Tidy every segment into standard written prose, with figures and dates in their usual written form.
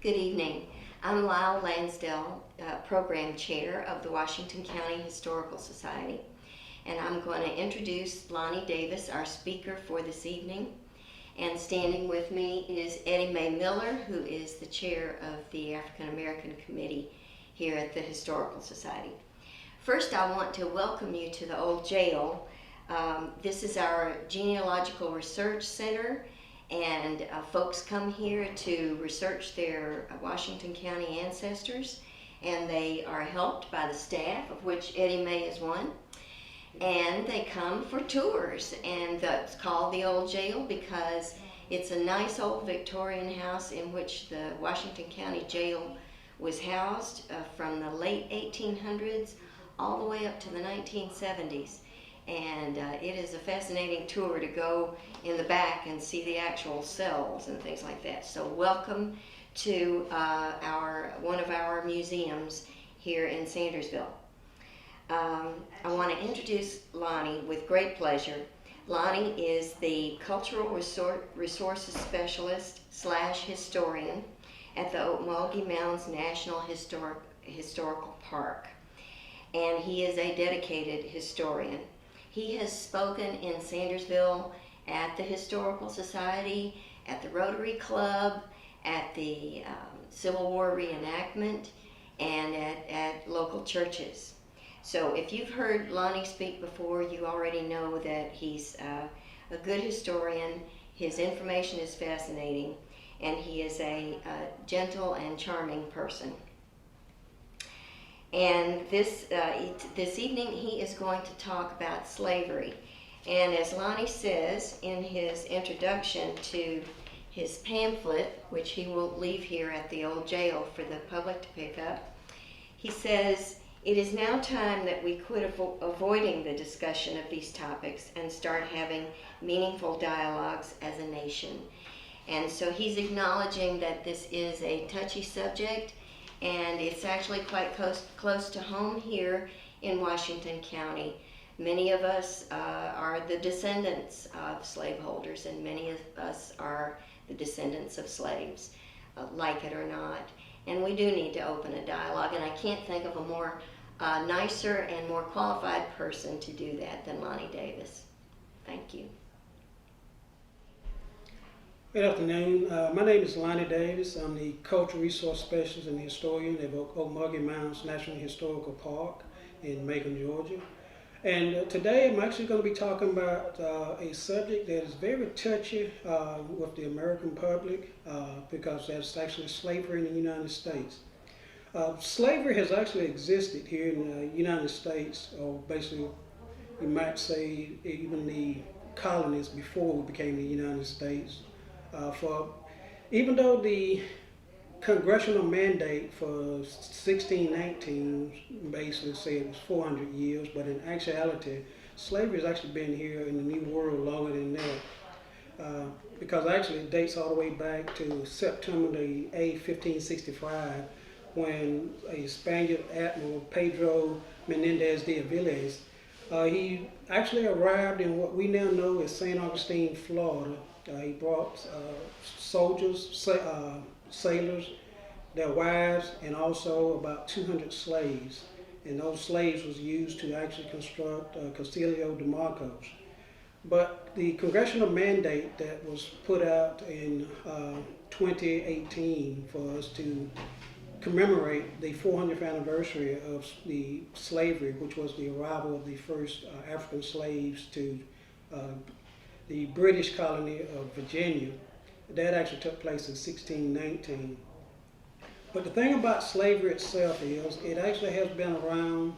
Good evening. I'm Lyle Lansdale, Program Chair of the Washington County Historical Society, and I'm going to introduce Lonnie Davis, our speaker for this evening. And standing with me is Eddie Mae Miller, who is the chair of the African American Committee here at the Historical Society. First, I want to welcome you to the old jail. This is our genealogical research center, and folks come here to research their Washington County ancestors, and they are helped by the staff, of which Eddie Mae is one. And they come for tours, and that's called the old jail because it's a nice old Victorian house in which the Washington County Jail was housed from the late 1800s all the way up to the 1970s. And it is a fascinating tour to go in the back and see the actual cells and things like that. So welcome to one of our museums here in Sandersville. I want to introduce Lonnie with great pleasure. Lonnie is the Cultural Resources Specialist / Historian at the Okmulgee Mounds National Historical Park, and he is a dedicated historian. He has spoken in Sandersville at the Historical Society, at the Rotary Club, at the Civil War reenactment, and at local churches. So if you've heard Lonnie speak before, you already know that he's a good historian. His information is fascinating, and he is a gentle and charming person. And this evening he is going to talk about slavery. And as Lonnie says in his introduction to his pamphlet, which he will leave here at the old jail for the public to pick up, he says, "It is now time that we quit avoiding the discussion of these topics and start having meaningful dialogues as a nation." And so he's acknowledging that this is a touchy subject, and it's actually quite close to home here in Washington County. Many of us are the descendants of slaveholders, and many of us are the descendants of slaves, like it or not. And we do need to open a dialogue, and I can't think of a more nicer and more qualified person to do that than Lonnie Davis. Thank you. Good afternoon. My name is Lonnie Davis. I'm the Cultural Resource Specialist and Historian at Okmulgee Mounds National Historical Park in Macon, Georgia. And today I'm actually going to be talking about a subject that is very touchy with the American public because that's actually slavery in the United States. Slavery has actually existed here in the United States, or basically you might say even the colonies before we became the United States. Even though the congressional mandate for 1619 basically said it was 400 years, but in actuality, slavery has actually been here in the New World longer than that. Because actually it dates all the way back to September the 8th, 1565, when a Spaniard admiral, Pedro Menendez de Aviles, he actually arrived in what we now know as St. Augustine, Florida. He brought soldiers, sailors, their wives, and also about 200 slaves. And those slaves was used to actually construct Castillo de Marcos. But the congressional mandate that was put out in 2018 for us to commemorate the 400th anniversary of the slavery, which was the arrival of the first African slaves to the British colony of Virginia. That actually took place in 1619. But the thing about slavery itself is it actually has been around,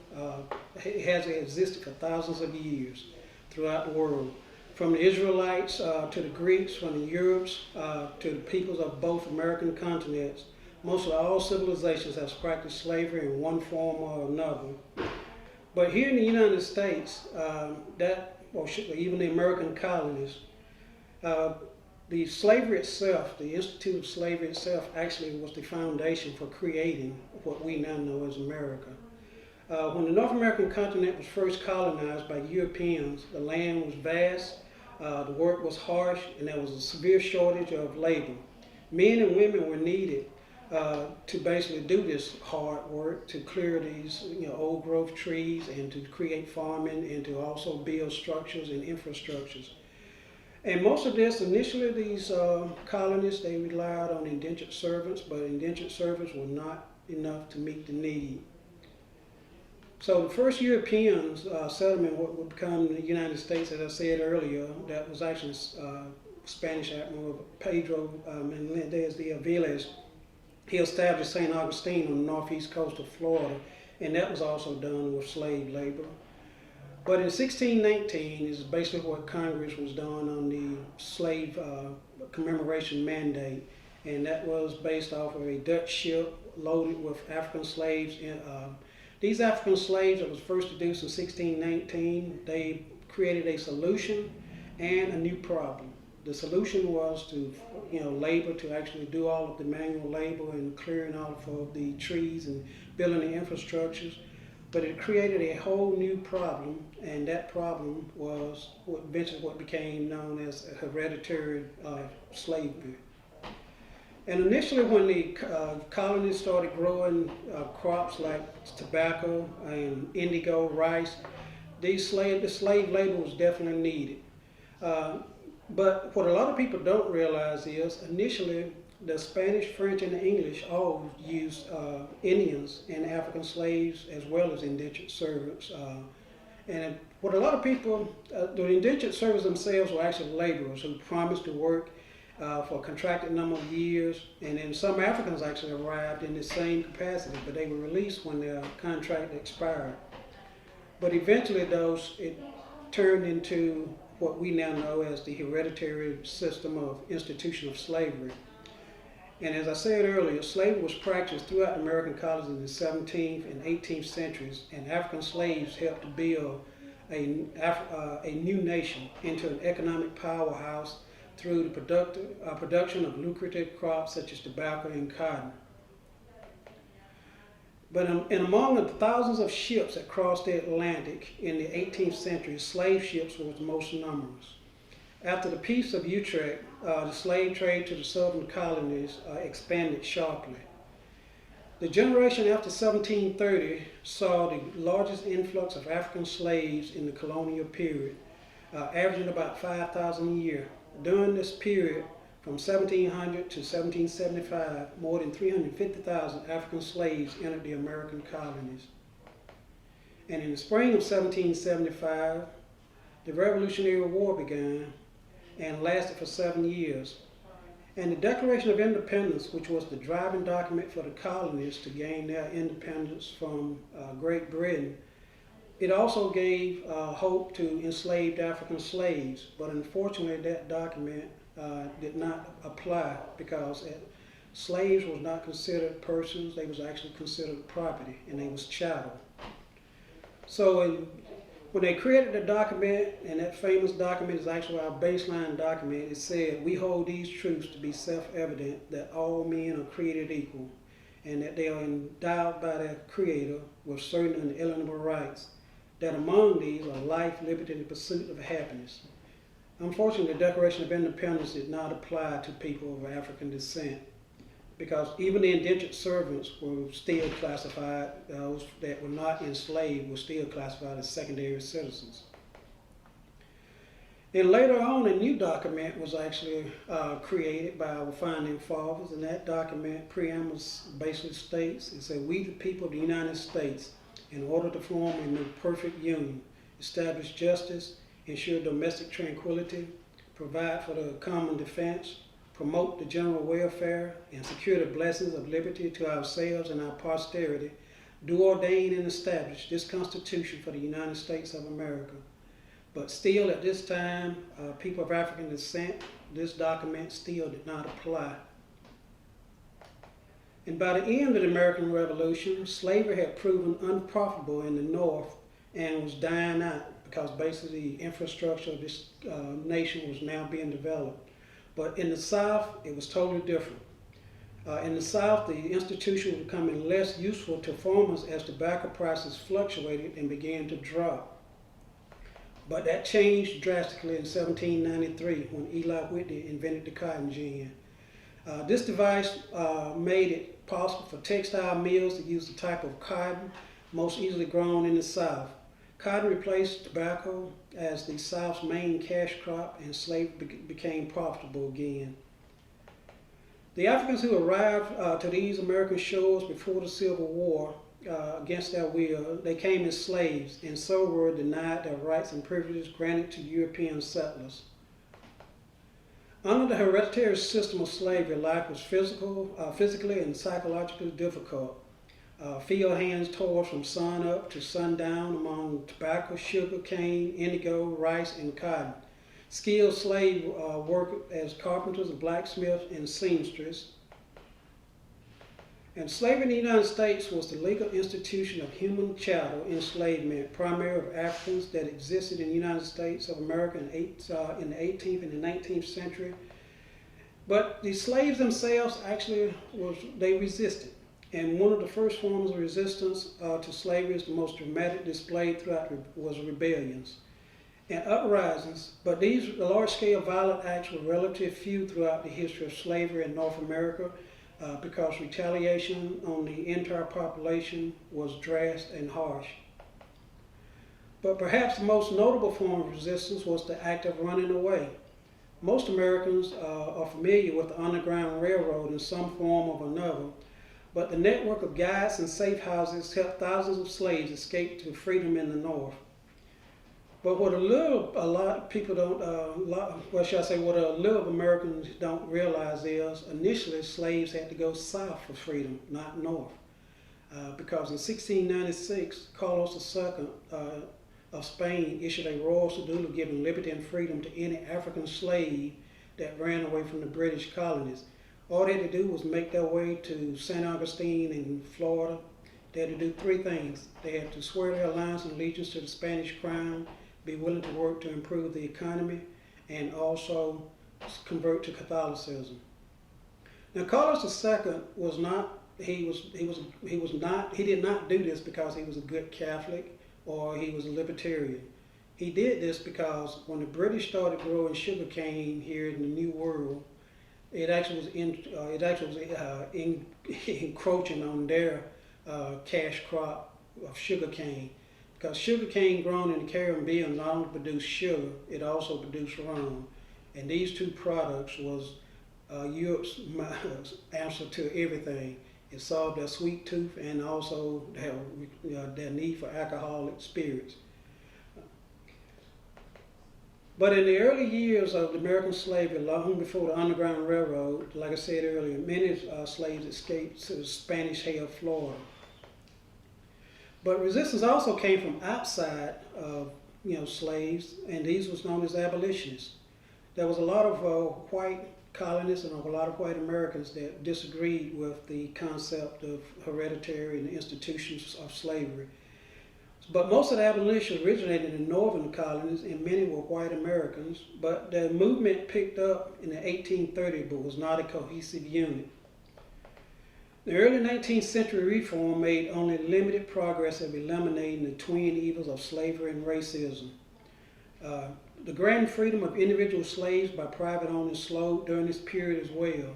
it has existed for thousands of years throughout the world. From the Israelites to the Greeks, from the Europes to the peoples of both American continents, mostly all civilizations have practiced slavery in one form or another. But here in the United States, even the American colonies, the slavery itself, the Institute of Slavery itself, actually was the foundation for creating what we now know as America. When the North American continent was first colonized by Europeans, the land was vast, the work was harsh, and there was a severe shortage of labor. Men and women were needed to basically do this hard work, to clear these old growth trees and to create farming and to also build structures and infrastructures. And most of this, initially these colonists, they relied on indentured servants, but indentured servants were not enough to meet the need. So the first Europeans settlement what would become the United States, as I said earlier, that was actually Spanish Admiral Pedro Menendez de Aviles. He established St. Augustine on the northeast coast of Florida, and that was also done with slave labor. But in 1619 is basically what Congress was doing on the slave commemoration mandate, and that was based off of a Dutch ship loaded with African slaves. These African slaves that was first introduced in 1619, they created a solution and a new problem. The solution was to, labor, to actually do all of the manual labor and clearing off of the trees and building the infrastructures. But it created a whole new problem, and that problem was what became known as hereditary slavery. And initially when the colonies started growing crops like tobacco and indigo, rice, the slave labor was definitely needed. But what a lot of people don't realize is initially the Spanish, French, and the English all used Indians and African slaves as well as indentured servants. And what a lot of people, the indentured servants themselves were actually laborers who promised to work for a contracted number of years, and then some Africans actually arrived in the same capacity, but they were released when their contract expired. But eventually, it turned into what we now know as the hereditary system of institution of slavery. And as I said earlier, slavery was practiced throughout the American colonies in the 17th and 18th centuries, and African slaves helped to build a new nation into an economic powerhouse through the production of lucrative crops such as tobacco and cotton. But among the thousands of ships that crossed the Atlantic in the 18th century, slave ships were the most numerous. After the Peace of Utrecht, the slave trade to the southern colonies expanded sharply. The generation after 1730 saw the largest influx of African slaves in the colonial period, averaging about 5,000 a year. During this period, from 1700 to 1775, more than 350,000 African slaves entered the American colonies. And in the spring of 1775, the Revolutionary War began and lasted for 7 years. And the Declaration of Independence, which was the driving document for the colonies to gain their independence from Great Britain, it also gave hope to enslaved African slaves, but unfortunately that document did not apply because slaves was not considered persons, they was actually considered property, and they was chattel. So when they created the document, and that famous document is actually our baseline document, it said, "We hold these truths to be self-evident, that all men are created equal, and that they are endowed by their Creator with certain unalienable rights, that among these are life, liberty, and the pursuit of happiness." Unfortunately, the Declaration of Independence did not apply to people of African descent, because even the indentured servants were still classified, those that were not enslaved were still classified as secondary citizens. Then later on, a new document was actually created by our founding fathers, and that document preamble basically states, it said, "We the people of the United States, in order to form a more perfect union, establish justice, ensure domestic tranquility, provide for the common defense, promote the general welfare, and secure the blessings of liberty to ourselves and our posterity, do ordain and establish this Constitution for the United States of America." But still at this time, people of African descent, this document still did not apply. And by the end of the American Revolution, slavery had proven unprofitable in the North and was dying out because basically the infrastructure of this nation was now being developed. But in the South, it was totally different. In the South, the institution was becoming less useful to farmers as tobacco prices fluctuated and began to drop. But that changed drastically in 1793 when Eli Whitney invented the cotton gin. This device made it possible for textile mills to use the type of cotton most easily grown in the South. Cotton replaced tobacco as the South's main cash crop, and slavery became profitable again. The Africans who arrived to these American shores before the Civil War, against their will, they came as slaves, and so were denied their rights and privileges granted to European settlers. Under the hereditary system of slavery, life was physically and psychologically difficult. Field hands toiled from sun up to sundown among tobacco, sugar cane, indigo, rice, and cotton. Skilled slave worked as carpenters, blacksmiths, and seamstresses. And slavery in the United States was the legal institution of human chattel enslavement, primarily of Africans, that existed in the United States of America in the 18th and the 19th century. But the slaves themselves actually they resisted. And one of the first forms of resistance to slavery is the most dramatic displayed throughout was rebellions and uprisings. But these large-scale violent acts were relatively few throughout the history of slavery in North America, because retaliation on the entire population was drastic and harsh. But perhaps the most notable form of resistance was the act of running away. Most Americans are familiar with the Underground Railroad in some form or another, but the network of guides and safe houses helped thousands of slaves escape to freedom in the North. But what a lot of people don't, what a little of Americans don't realize is initially slaves had to go south for freedom, not north. Because in 1696, Carlos II of Spain issued a royal cedula giving liberty and freedom to any African slave that ran away from the British colonies. All they had to do was make their way to St. Augustine in Florida. They had to do three things. They had to swear their alliance and allegiance to the Spanish crown, be willing to work to improve the economy, and also convert to Catholicism. Now, Carlos II was not. He did not do this because he was a good Catholic or he was a libertarian. He did this because when the British started growing sugarcane here in the New World, it actually was encroaching on their cash crop of sugarcane. Because sugarcane grown in the Caribbean not only produced sugar, it also produced rum. And these two products was Europe's answer to everything. It solved their sweet tooth and also their need for alcoholic spirits. But in the early years of the American slavery, long before the Underground Railroad, like I said earlier, many slaves escaped to the Spanish-held Florida. But resistance also came from outside of slaves, and these was known as abolitionists. There was a lot of white colonists and a lot of white Americans that disagreed with the concept of hereditary and the institutions of slavery. But most of the abolitionists originated in northern colonies, and many were white Americans. But the movement picked up in the 1830s, but was not a cohesive unit. The early 19th century reform made only limited progress of eliminating the twin evils of slavery and racism. The grand freedom of individual slaves by private owners slowed during this period as well.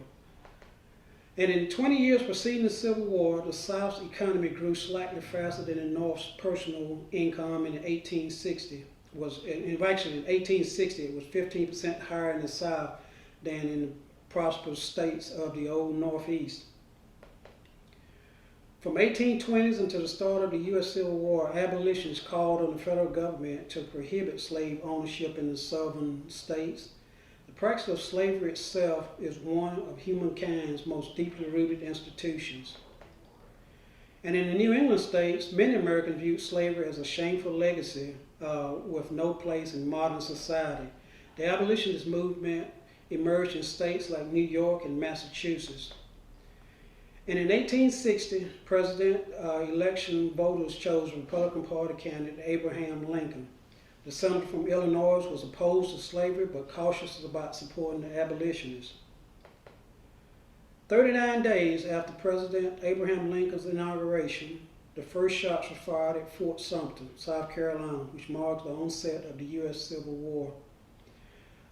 And in the 20 years preceding the Civil War, the South's economy grew slightly faster than the North's personal income in 1860. Actually, in 1860, it was 15% higher in the South than in the prosperous states of the old Northeast. From 1820s until the start of the U.S. Civil War, abolitionists called on the federal government to prohibit slave ownership in the southern states. The practice of slavery itself is one of humankind's most deeply rooted institutions. And in the New England states, many Americans viewed slavery as a shameful legacy with no place in modern society. The abolitionist movement emerged in states like New York and Massachusetts. And in 1860, president election voters chose Republican Party candidate Abraham Lincoln. The senator from Illinois was opposed to slavery but cautious about supporting the abolitionists. 39 days after President Abraham Lincoln's inauguration, the first shots were fired at Fort Sumter, South Carolina, which marked the onset of the U.S. Civil War.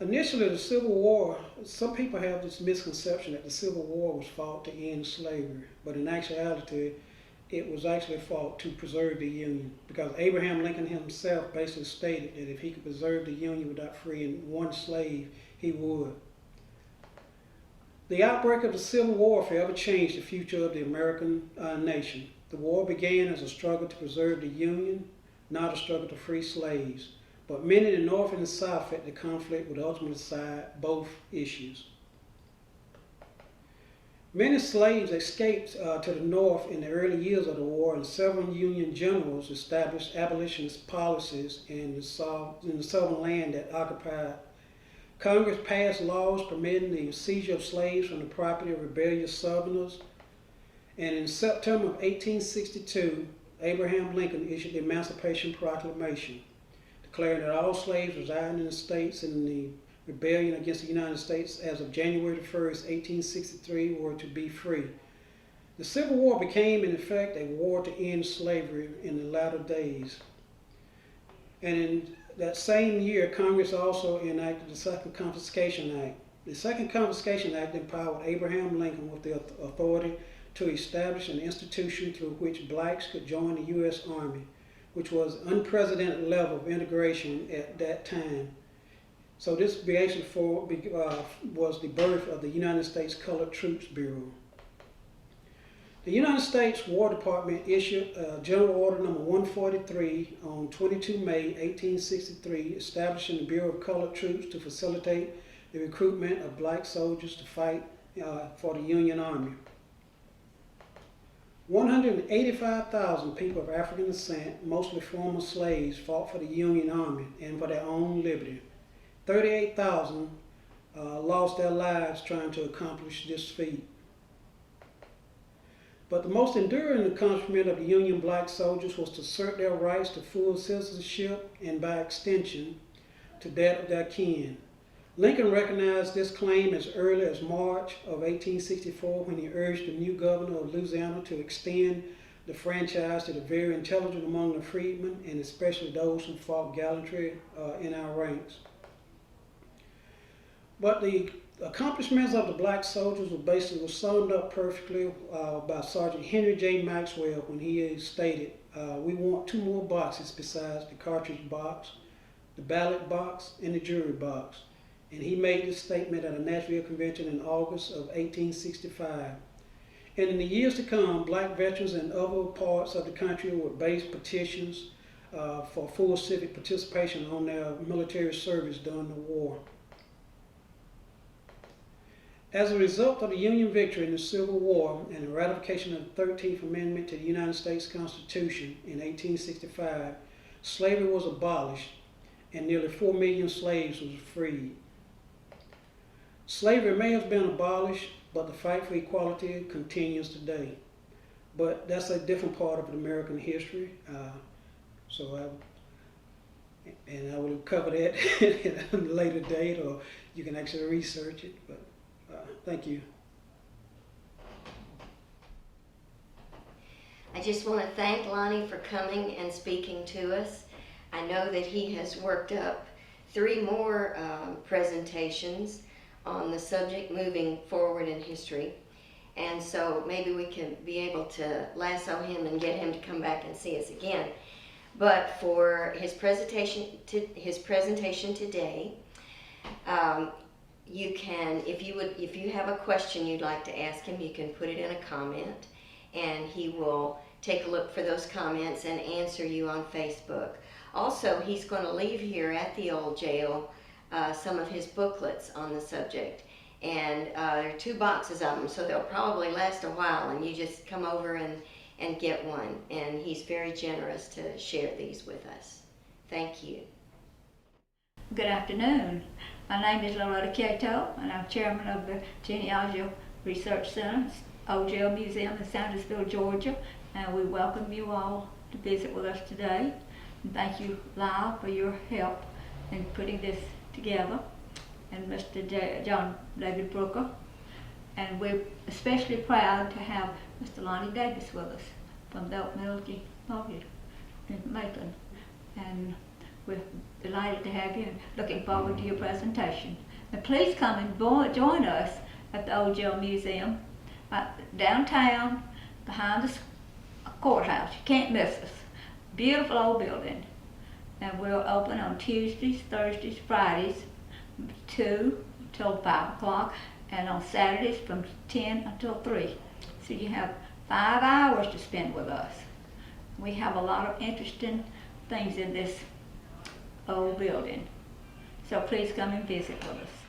Initially, the Civil War, some people have this misconception that the Civil War was fought to end slavery, but in actuality, it was actually fought to preserve the Union, because Abraham Lincoln himself basically stated that if he could preserve the Union without freeing one slave, he would. The outbreak of the Civil War forever changed the future of the American nation. The war began as a struggle to preserve the Union, not a struggle to free slaves. But many in the North and the South felt the conflict would ultimately decide both issues. Many slaves escaped to the North in the early years of the war, and several Union generals established abolitionist policies in the southern land that occupied. Congress passed laws permitting the seizure of slaves from the property of rebellious Southerners, and in September of 1862, Abraham Lincoln issued the Emancipation Proclamation, declaring that all slaves residing in the states in the rebellion against the United States as of January 1st, 1863 were to be free. The Civil War became, in effect, a war to end slavery in the latter days. And in that same year, Congress also enacted the Second Confiscation Act. The Second Confiscation Act empowered Abraham Lincoln with the authority to establish an institution through which blacks could join the U.S. Army, which was an unprecedented level of integration at that time. So this basically was the birth of the United States Colored Troops Bureau. The United States War Department issued General Order Number 143 on 22 May 1863, establishing the Bureau of Colored Troops to facilitate the recruitment of black soldiers to fight for the Union Army. 185,000 people of African descent, mostly former slaves, fought for the Union Army and for their own liberty. 38,000 lost their lives trying to accomplish this feat. But the most enduring accomplishment of the Union black soldiers was to assert their rights to full citizenship and, by extension, to that of their kin. Lincoln recognized this claim as early as March of 1864 when he urged the new governor of Louisiana to extend the franchise to the very intelligent among the freedmen, and especially those who fought gallantry in our ranks. But the accomplishments of the black soldiers were summed up perfectly by Sergeant Henry J. Maxwell when he stated, "We want two more boxes besides the cartridge box, the ballot box, and the jury box." And he made this statement at a Nashville convention in August of 1865. And in the years to come, black veterans in other parts of the country would base petitions for full civic participation on their military service during the war. As a result of the Union victory in the Civil War and the ratification of the 13th Amendment to the United States Constitution in 1865, slavery was abolished and nearly 4 million slaves were freed. Slavery may have been abolished, but the fight for equality continues today. But that's a different part of American history. I will cover that at a later date, or you can actually research it. But thank you. I just want to thank Lonnie for coming and speaking to us. I know that he has worked up 3 more presentations on the subject moving forward in history. And so maybe we can be able to lasso him and get him to come back and see us again. But for his presentation today, you can, if you have a question you'd like to ask him, you can put it in a comment, and he will take a look for those comments and answer you on Facebook. Also, he's going to leave here at the old jail some of his booklets on the subject, and there are 2 boxes of them, so they'll probably last a while, and you just come over and get one, and he's very generous to share these with us. Thank you. Good afternoon. My name is Loretta Cato, and I'm chairman of the Genealogical Research Center, Old Jail Museum in Sandersville, Georgia, and we welcome you all to visit with us today. And thank you, Lyle, for your help in putting this together, and Mr. John David Brooker. And we're especially proud to have Mr. Lonnie Davis with us from the Oak Mill Genealogy in Maitland. And We're delighted to have you and looking forward to your presentation. And please come and join us at the Old Jail Museum downtown behind the courthouse. You can't miss us. Beautiful old building. And we're open on Tuesdays, Thursdays, Fridays, 2 till 5 o'clock, and on Saturdays from 10 until 3. So you have 5 hours to spend with us. We have a lot of interesting things in this old building. So please come and visit with us.